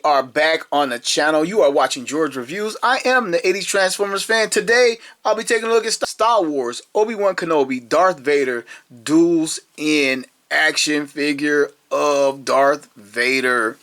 are back on the channel. You are watching George Reviews. I am the 80s Transformers fan. Today, I'll be taking a look at Star Wars, Obi-Wan Kenobi, Darth Vader, Duels in action figure of Darth Vader.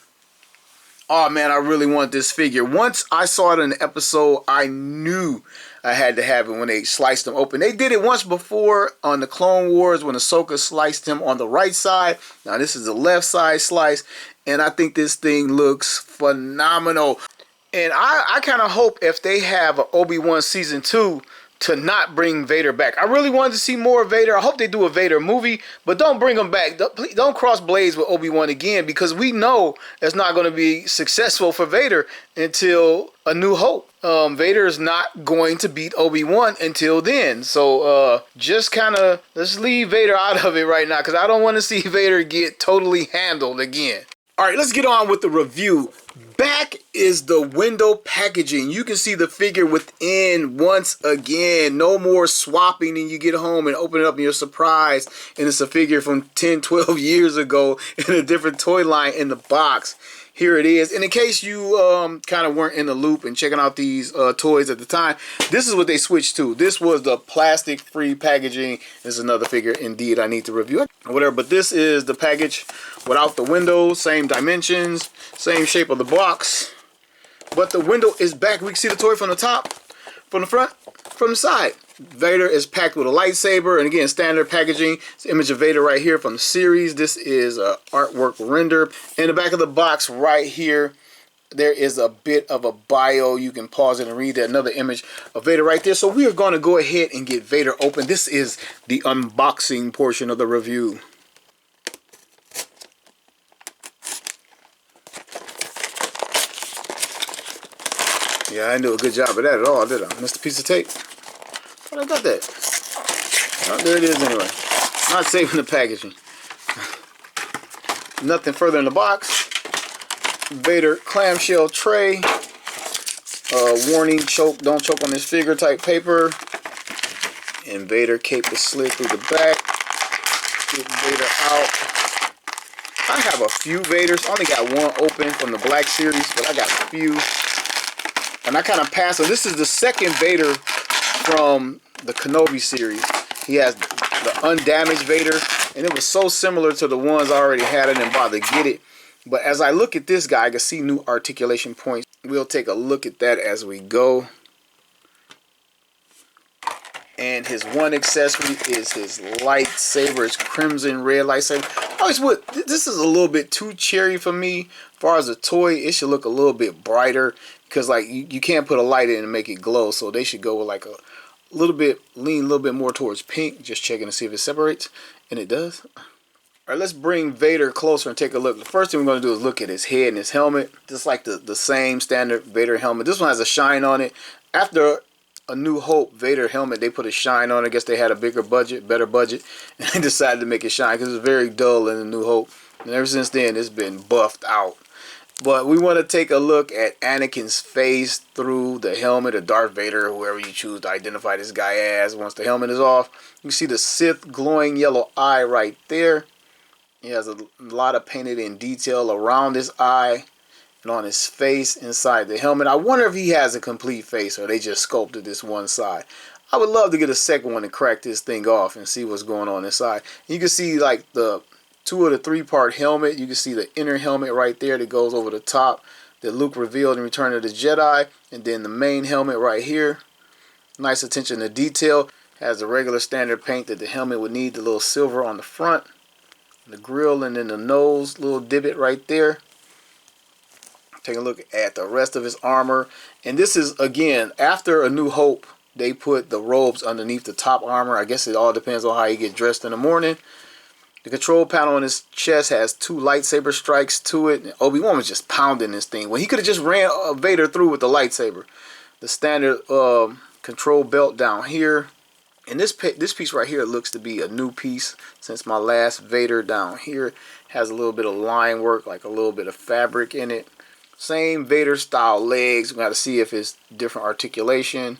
Oh man, I really want this figure. Once I saw it in the episode, I knew I had to have it when they sliced him open. They did it once before on the Clone Wars when Ahsoka sliced him on the right side. Now this is the left side slice, and I think this thing looks phenomenal. And I kind of hope if they have an Obi-Wan Season 2 to not bring Vader back. I really wanted to see more Vader. I hope they do a Vader movie, but don't bring him back. Don't cross blades with Obi-Wan again, because we know it's not going to be successful for Vader until A New Hope. Vader is not going to beat Obi-Wan until then. So just kind of let's leave Vader out of it right now, because I don't want to see Vader get totally handled again. All right, let's get on with the review. Back is the window packaging. You can see the figure within once again. No more swapping and you get home and open it up and you're surprised. And it's a figure from 10, 12 years ago in a different toy line in the box. Here it is. And in case you kind of weren't in the loop and checking out these toys at the time, this is what they switched to. This was the plastic-free packaging. This is another figure, indeed, I need to review it. Whatever, but this is the package without the window. Same dimensions, same shape of the box. But the window is back. We can see the toy from the top, from the front, from the side. Vader is packed with a lightsaber, and again, standard packaging. It's the image of Vader right here from the series. This is a artwork render. In the back of the box right here, there is a bit of a bio. You can pause it and read that. Another image of Vader right there. So we are going to go ahead and get Vader open. This is the unboxing portion of the review. Yeah, I didn't do a good job of that at all, did I? Missed a piece of tape. But I got that. Oh, there it is anyway. Not saving the packaging. Nothing further in the box. Vader clamshell tray. Warning, don't choke on this figure type paper. And Vader cape is slid through the back. Get Vader out. I have a few Vaders. I only got one open from the Black series, but I got a few. And I kind of passed. So this is the second Vader from the Kenobi series. He has the undamaged Vader, and it was so similar to the ones I already had. I didn't bother to get it. But as I look at this guy, I can see new articulation points. We'll take a look at that as we go. And his one accessory is his lightsaber, his crimson red lightsaber. This is a little bit too cherry for me. As far as a toy, it should look a little bit brighter, because like you can't put a light in and make it glow. So they should go with like a little bit, lean a little bit more towards pink. Just checking to see if it separates, and it does. All right, let's bring Vader closer and take a look. The first thing we're going to do is look at his head and his helmet. Just like the same standard Vader helmet. This one has a shine on it. After A New Hope Vader helmet, they put a shine on it. I guess they had a bigger budget, better budget, and they decided to make it shine because it was very dull in A New Hope. And ever since then, it's been buffed out. But we want to take a look at Anakin's face through the helmet of Darth Vader, whoever you choose to identify this guy as. Once the helmet is off, you see the Sith glowing yellow eye right there. He has a lot of painted in detail around his eye and on his face inside the helmet. I wonder if he has a complete face or they just sculpted this one side. I would love to get a second one and crack this thing off and see what's going on inside. You can see like the 2 of the 3-part helmet. You can see the inner helmet right there that goes over the top that Luke revealed in Return of the Jedi. And then the main helmet right here. Nice attention to detail. Has the regular standard paint that the helmet would need. The little silver on the front. The grill, and then the nose, little divot right there. Take a look at the rest of his armor. And this is, again, after A New Hope, they put the robes underneath the top armor. I guess it all depends on how you get dressed in the morning. The control panel on his chest has 2 lightsaber strikes to it. And Obi-Wan was just pounding this thing. Well, he could have just ran Vader through with the lightsaber. The standard control belt down here. And this piece right here looks to be a new piece, since my last Vader down here has a little bit of line work, like a little bit of fabric in it. Same Vader style legs. We got to see if it's different articulation.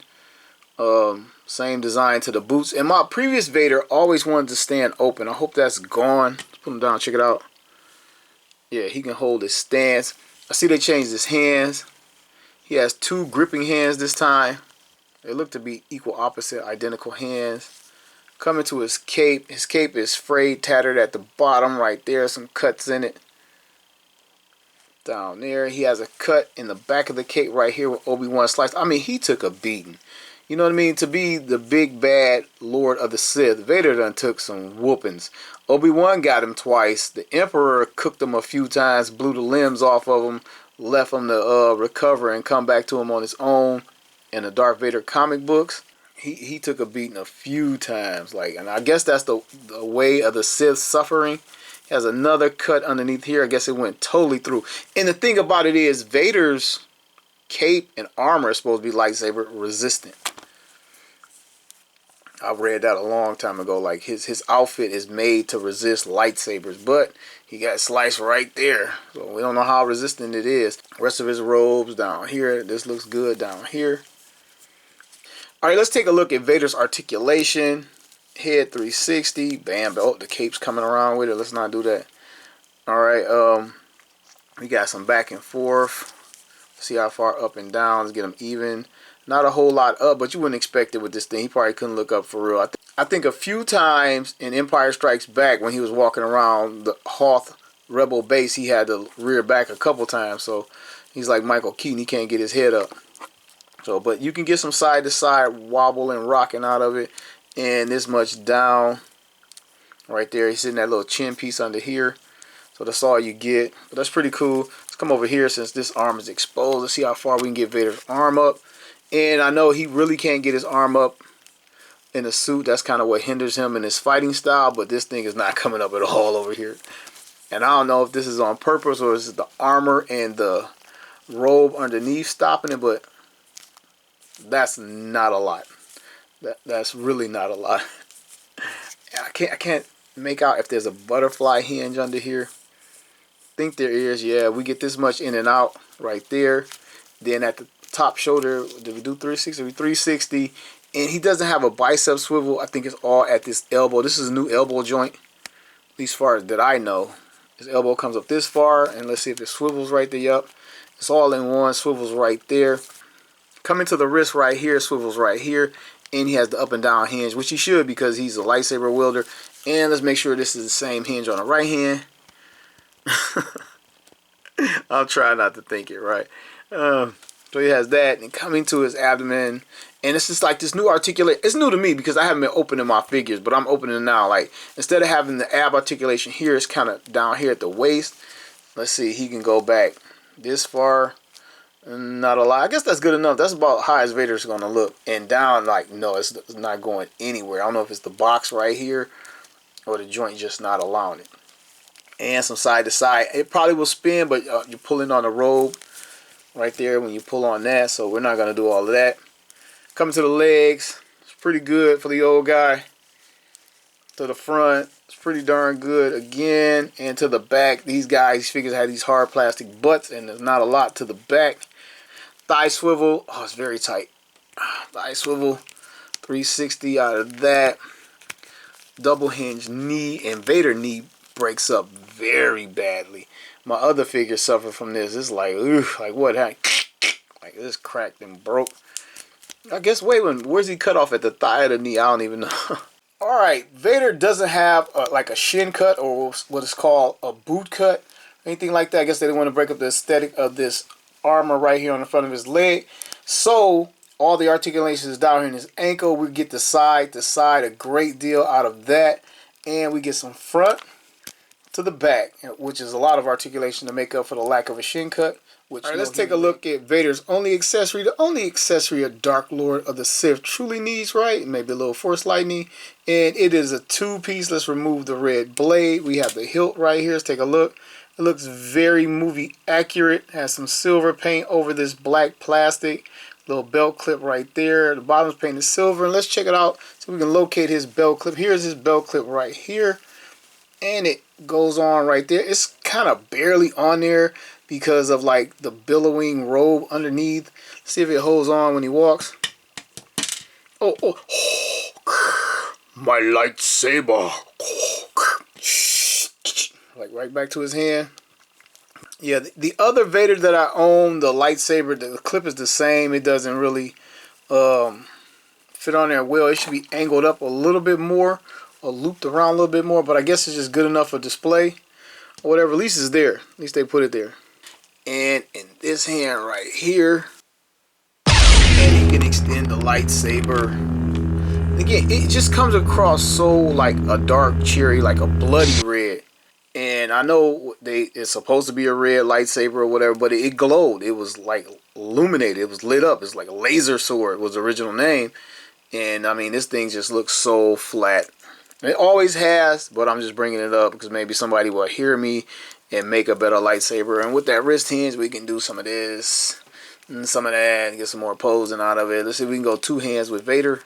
Same design to the boots. And my previous Vader always wanted to stand open. I hope that's gone. Let's put him down, check it out. Yeah, he can hold his stance. I see they changed his hands. He has 2 gripping hands this time. They look to be equal opposite, identical hands. Coming to his cape. His cape is frayed, tattered at the bottom right there. Some cuts in it. Down there. He has a cut in the back of the cape right here with Obi-Wan sliced. I mean, he took a beating. You know what I mean? To be the big bad Lord of the Sith, Vader done took some whoopings. Obi-Wan got him twice. The Emperor cooked him a few times, blew the limbs off of him, left him to recover and come back to him on his own. In the Darth Vader comic books, he took a beating a few times. Like, and I guess that's the way of the Sith suffering. He has another cut underneath here. I guess it went totally through. And the thing about it is, Vader's cape and armor is supposed to be lightsaber resistant. I read that a long time ago. Like his outfit is made to resist lightsabers, but he got sliced right there. So we don't know how resistant it is. The rest of his robes down here. This looks good down here. Alright, let's take a look at Vader's articulation. Head 360. Bam. Oh, the cape's coming around with it. Let's not do that. Alright, we got some back and forth. See how far up and down. Let's get them even. Not a whole lot up, but you wouldn't expect it with this thing. He probably couldn't look up for real. I think a few times in Empire Strikes Back when he was walking around the Hoth Rebel base, he had to rear back a couple times. So he's like Michael Keaton. He can't get his head up. So, but you can get some side to side wobble and rocking out of it. And this much down right there. He's sitting that little chin piece under here. So that's all you get. But that's pretty cool. Let's come over here since this arm is exposed. Let's see how far we can get Vader's arm up. And I know he really can't get his arm up in the suit. That's kind of what hinders him in his fighting style. But this thing is not coming up at all over here. And I don't know if this is on purpose or is it the armor and the robe underneath stopping it. But that's not a lot. That's really not a lot. I can't make out if there's a butterfly hinge under here. Think there is. Yeah, we get this much in and out right there. Then at the top shoulder, did we do 360? 360. And he doesn't have a bicep swivel. I think it's all at this elbow. This is a new elbow joint, at least far as that I know. His elbow comes up this far, and let's see if it swivels right there. Yup. It's all in one. Swivels right there. Coming to the wrist right here, swivels right here, and he has the up and down hinge, which he should because he's a lightsaber wielder. And let's make sure this is the same hinge on the right hand. I'll try not to think it right. So he has that, and coming to his abdomen, and it's just like this new articulate. It's new to me because I haven't been opening my figures, but I'm opening it now. Like instead of having the ab articulation here, it's kind of down here at the waist. Let's see, he can go back this far. Not a lot. I guess that's good enough. That's about how his Vader's going to look. And down, like, no, it's not going anywhere. I don't know if it's the box right here or the joint just not allowing it. And some side to side. It probably will spin, but you're pulling on the robe right there when you pull on that. So we're not going to do all of that. Coming to the legs. It's pretty good for the old guy. To the front. It's pretty darn good again. And to the back. These figures have these hard plastic butts, and there's not a lot to the back. Thigh swivel. Oh, it's very tight. Thigh swivel. 360 out of that. Double hinge knee. And Vader knee breaks up very badly. My other figures suffer from this. It's like, oof, like what happened? Like this cracked and broke. I guess, where's he cut off at the thigh or the knee? I don't even know. Alright, Vader doesn't have like a shin cut or what is called a boot cut. Anything like that. I guess they didn't want to break up the aesthetic of this armor right here on the front of his leg. So all the articulation is down here in his ankle. We get the side to side, a great deal out of that. And we get some front to the back, which is a lot of articulation to make up for the lack of a shin cut. All right, let's take a look at Vader's only accessory. The only accessory a Dark Lord of the Sith truly needs, right? Maybe a little Force Lightning. And it is a two-piece. Let's remove the red blade. We have the hilt right here. Let's take a look. It looks very movie accurate. Has some silver paint over this black plastic. Little belt clip right there. The bottom's painted silver. And let's check it out so we can locate his belt clip. Here's his belt clip right here. And it goes on right there. It's kind of barely on there because of like the billowing robe underneath. Let's see if it holds on when he walks. Oh, my lightsaber. Like right back to his hand. Yeah, the other Vader that I own, the lightsaber, the clip is the same. It doesn't really fit on there well. It should be angled up a little bit more or looped around a little bit more, but I guess it's just good enough for display or whatever. At least it's there. At least they put it there. And in this hand right here, and you can extend the lightsaber. Again, it just comes across so like a dark cherry, like a bloody red. And I know it's supposed to be a red lightsaber or whatever, but it glowed. It was like illuminated. It was lit up. It's like a laser sword was the original name. And I mean, this thing just looks so flat. It always has, but I'm just bringing it up because maybe somebody will hear me and make a better lightsaber. And with that wrist hinge, we can do some of this and some of that and get some more posing out of it. Let's see if we can go two hands with Vader.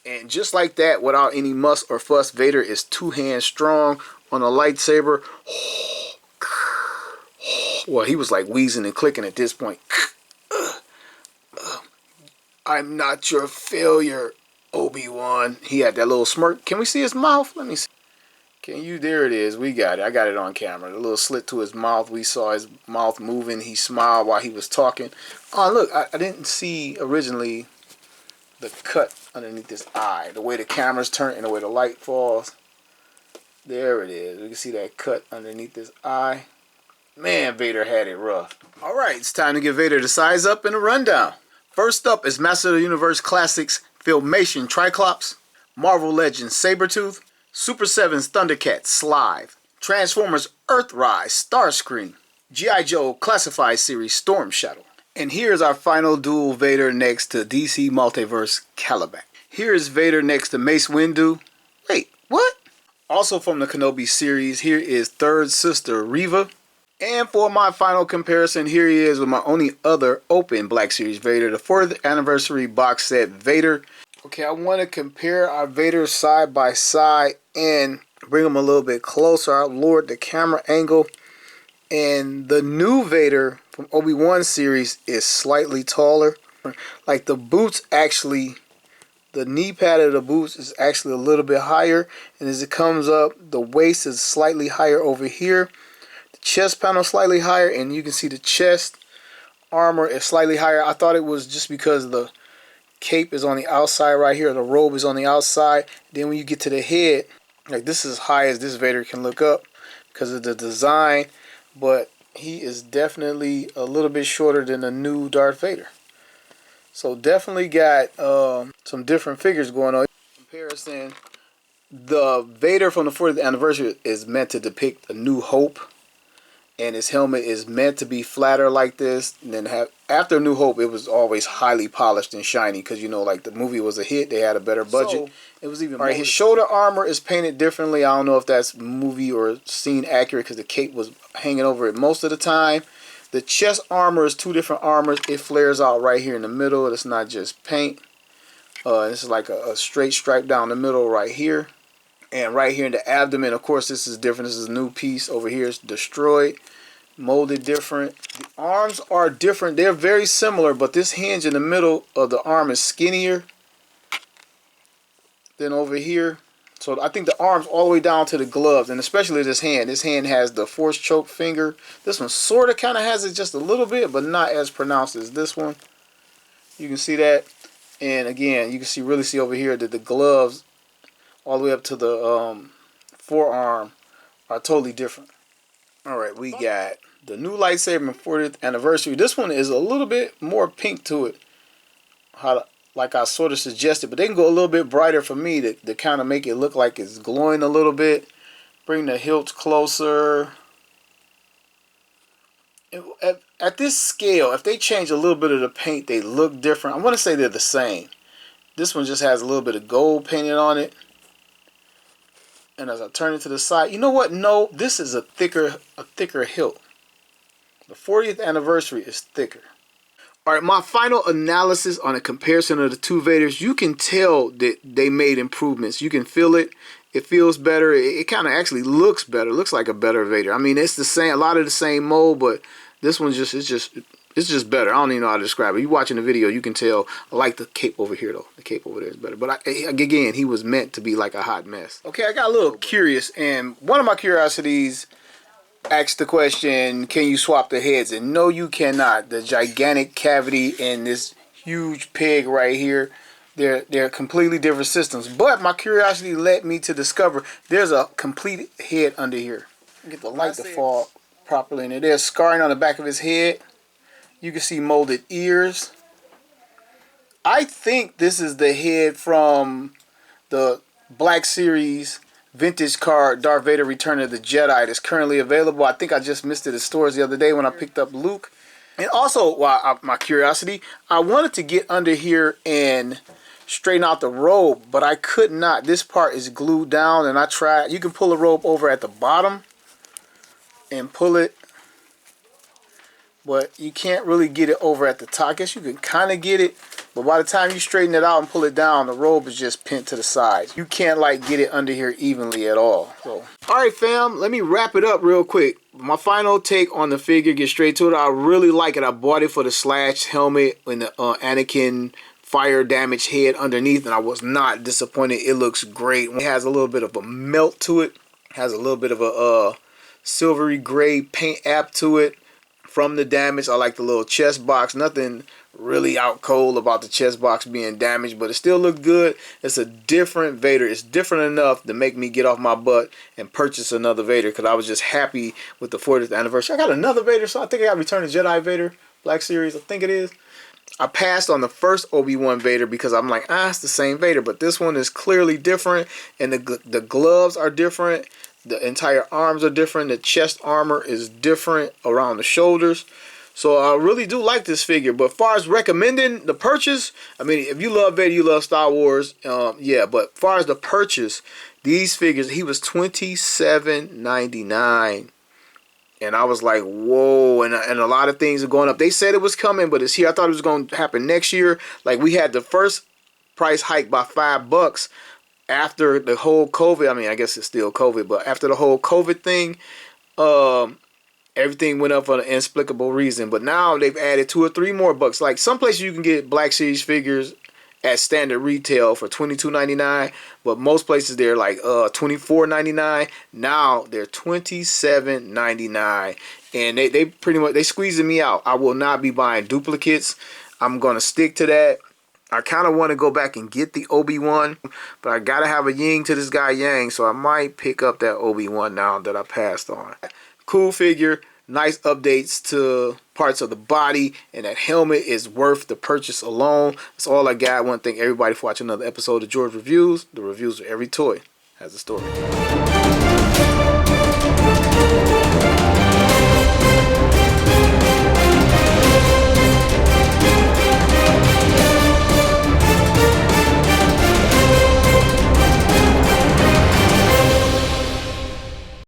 And just like that, without any muss or fuss, Vader is two hands strong on a lightsaber. Well, he was like wheezing and clicking at this point. I'm not your failure, Obi-Wan. He had that little smirk. Can we see his mouth? Let me see. Can you? There it is. We got it. I got it on camera. The little slit to his mouth. We saw his mouth moving. He smiled while he was talking. Oh, look. I didn't see originally the cut underneath this eye. The way the camera's turned and the way the light falls. There it is. We can see that cut underneath this eye. Man, Vader had it rough. Alright, it's time to give Vader the size up and a rundown. First up is Master of the Universe Classics Filmation Triclops, Marvel Legends Sabretooth, Super 7's Thundercat Slive, Transformers Earthrise Starscream, G.I. Joe Classified Series Storm Shadow. And here's our final duel Vader next to DC Multiverse Caliban. Here is Vader next to Mace Windu. Wait, what? Also from the Kenobi series, here is Third Sister Reva. And for my final comparison, here he is with my only other open Black Series Vader, the 4th anniversary box set Vader. Okay, I want to compare our Vader side by side and bring them a little bit closer. I lowered the camera angle. And the new Vader from Obi-Wan series is slightly taller. Like the boots actually, the knee pad of the boots is actually a little bit higher. And as it comes up, the waist is slightly higher over here. Chest panel slightly higher, and you can see the chest armor is slightly higher. I thought it was just because the cape is on the outside right here, the robe is on the outside. Then when you get to the head, like this is as high as this Vader can look up because of the design, but he is definitely a little bit shorter than the new Darth Vader. So definitely got some different figures going on. In comparison, the Vader from the 40th anniversary is meant to depict a new hope. And his helmet is meant to be flatter like this. And then after New Hope, it was always highly polished and shiny. Because, you know, like the movie was a hit. They had a better budget. So, it was even more. His shoulder armor is painted differently. I don't know if that's movie or scene accurate. Because the cape was hanging over it most of the time. The chest armor is two different armors. It flares out right here in the middle. It's not just paint. This is like a straight stripe down the middle right here. And right here in the abdomen, of course, this is different. This is a new piece. Over here is destroyed, molded different. The arms are different. They're very similar, but this hinge in the middle of the arm is skinnier than over here. So I think the arms all the way down to the gloves, and especially this hand. This hand has the force choke finger. This one sort of kind of has it just a little bit, but not as pronounced as this one. You can see that. And again, you can really see over here that the gloves all the way up to the forearm are totally different. Alright, we got the new lightsaber 40th anniversary. This one is a little bit more pink to it. Like I sort of suggested. But they can go a little bit brighter for me to kind of make it look like it's glowing a little bit. Bring the hilts closer. At this scale, if they change a little bit of the paint, they look different. I want to say they're the same. This one just has a little bit of gold painted on it. And as I turn it to the side, you know what? No, this is a thicker hilt. The 40th anniversary is thicker. Alright, my final analysis on a comparison of the two Vaders. You can tell that they made improvements. You can feel it. It feels better. It kind of actually looks better. It looks like a better Vader. I mean, it's the same, a lot of the same mold, but this one it's just better. I don't even know how to describe it. You watching the video, you can tell. I like the cape over here, though. The cape over there is better. But again, he was meant to be like a hot mess. Okay, I got a little curious, and one of my curiosities asked the question, can you swap the heads? And no, you cannot. The gigantic cavity and this huge peg right here, they're completely different systems. But my curiosity led me to discover there's a complete head under here. Get the light to fall properly in there. There's scarring on the back of his head. You can see molded ears. I think this is the head from the Black Series vintage card Darth Vader Return of the Jedi that's currently available. I think I just missed it at stores the other day when I picked up Luke. And also, my curiosity, I wanted to get under here and straighten out the robe, but I could not. This part is glued down, and I tried. You can pull the robe over at the bottom and pull it, but you can't really get it over at the top. I guess you can kind of get it, but by the time you straighten it out and pull it down, the robe is just pinned to the sides. You can't like get it under here evenly at all. So, alright fam, let me wrap it up real quick. My final take on the figure, get straight to it. I really like it. I bought it for the Slash helmet and the Anakin fire damage head underneath, and I was not disappointed. It looks great. It has a little bit of a melt to it. Has a little bit of a silvery gray paint app to it from the damage. I like the little chest box. Nothing really out cold about the chest box being damaged, but it still looked good. It's a different Vader. It's different enough to make me get off my butt and purchase another Vader, because I was just happy with the 40th anniversary. I got another Vader, so I think I got Return of the Jedi Vader Black Series. I think it is. I passed on the first Obi-Wan Vader because I'm like, it's the same Vader, but this one is clearly different, and the gloves are different. The entire arms are different. The chest armor is different around the shoulders. So I really do like this figure. But as far as recommending the purchase, I mean, if you love Vader, you love Star Wars, yeah. But as far as the purchase, these figures, he was $27.99. And I was like, whoa, and a lot of things are going up. They said it was coming, but it's here. I thought it was going to happen next year. Like, we had the first price hike by $5 after the whole COVID. I mean, I guess it's still COVID, but after the whole COVID thing, everything went up for an inexplicable reason. But now they've added $2 or $3 more bucks. Like, some places you can get Black Series figures at standard retail for $22.99, but most places they're like $24.99. Now they're $27.99, and they pretty much squeezing me out. I will not be buying duplicates. I'm gonna stick to that. I kind of want to go back and get the Obi-Wan, but I gotta have a yin to this guy Yang, so I might pick up that Obi-Wan now that I passed on. Cool figure. Nice updates to parts of the body, and that helmet is worth the purchase alone. That's all I got. I want to thank everybody for watching another episode of George Reviews. The reviews of every toy has a story.